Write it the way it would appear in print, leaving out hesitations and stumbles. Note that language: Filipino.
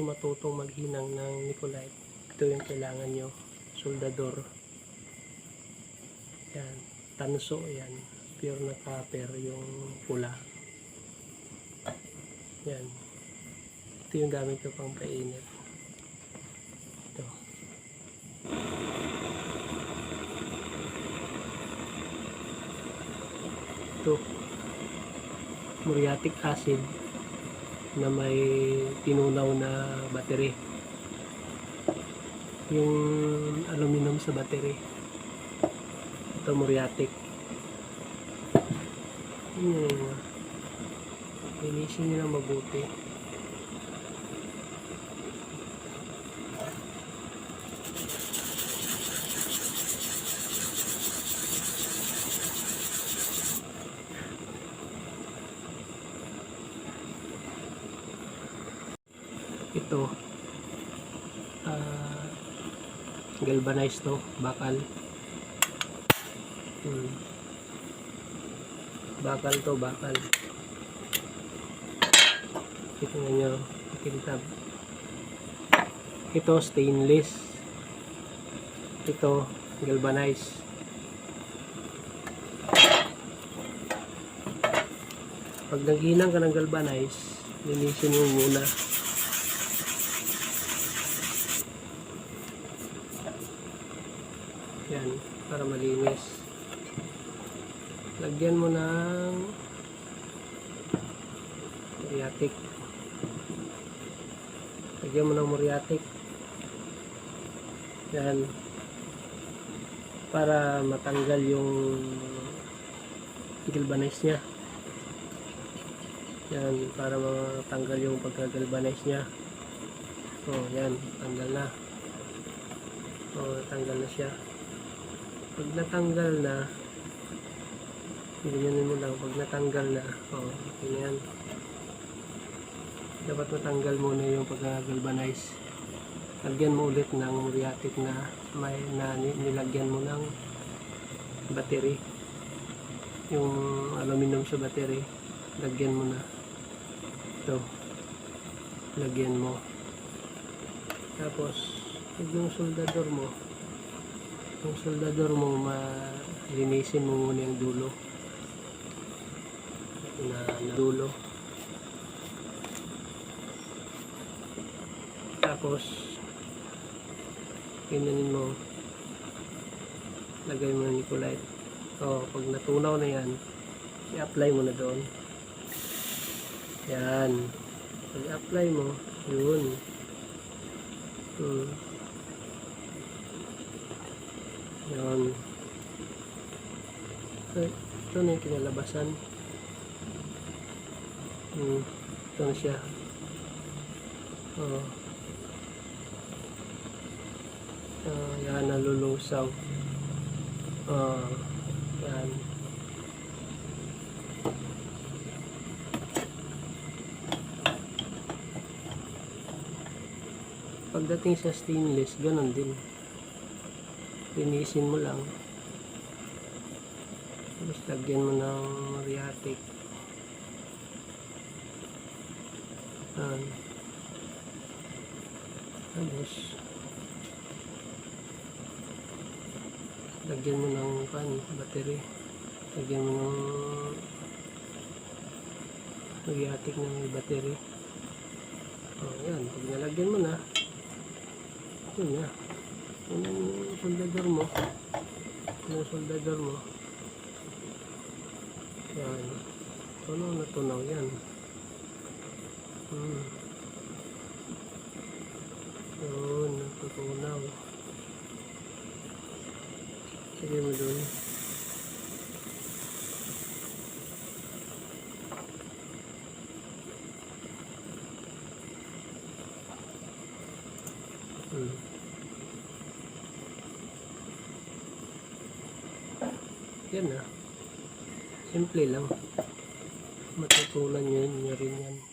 Matutong maghinang ng Nicolite, ito yung kailangan nyo. Soldador. Yan. Tanso yan. Pure na copper yung pula. Yan. Ito yung gamit ko pang painit. Ito. Ito. Muriatic acid na may tinunaw na battery, yung aluminum sa battery. Ito muriatic. Linisin nyo na mabuti. Ito galvanized to, bakal. Bakal to, bakal. Ito nga nyo, kintab. Ito stainless. Ito galvanized. Pag naghinang ka ng galvanized, linisin mo muna. Yan, para malinis. Lagyan mo ng muriatic. Lagyan mo ng muriatic. Yan. Para matanggal yung galvanize niya. Yan, para matanggal yung pagka-galvanize niya. Oh, yan, tanggal na. Oh, tanggal na siya. Pag natanggal na, ganyanin mo lang. Pag natanggal na, oh, ganyan. Dapat matanggal muna yung pagka-galvanize. Lagyan mo ulit ng muriatic na may nilagyan mo ng battery. Yung aluminum sa battery, lagyan mo na. Ito, lagyan mo. Tapos, yung soldador mo, linisin mo muna yung dulo na dulo. Tapos ginanin mo, lagay mo ng Nicolite. Pag natunaw na yan, i-apply mo na doon. Yan, pag i-apply mo, yun. Yan. Ito na yung kinalabasan. Ito na siya. Yan, nalulusaw. Yan. Pagdating sa stainless, ganun din. Linisin mo lang. Tapos lagyan mo ng muriatic. Tapos lagyan mo ng battery. Lagyan mo ng muriatic na may battery. Yan. Pag nalagyan mo na, yun na. Yung soldador mo. Yan. Tunaw na tunaw yan. Yun, natutunaw. Sige mo dun. Yan na. Simple lang. Matutunan nyo rin yan.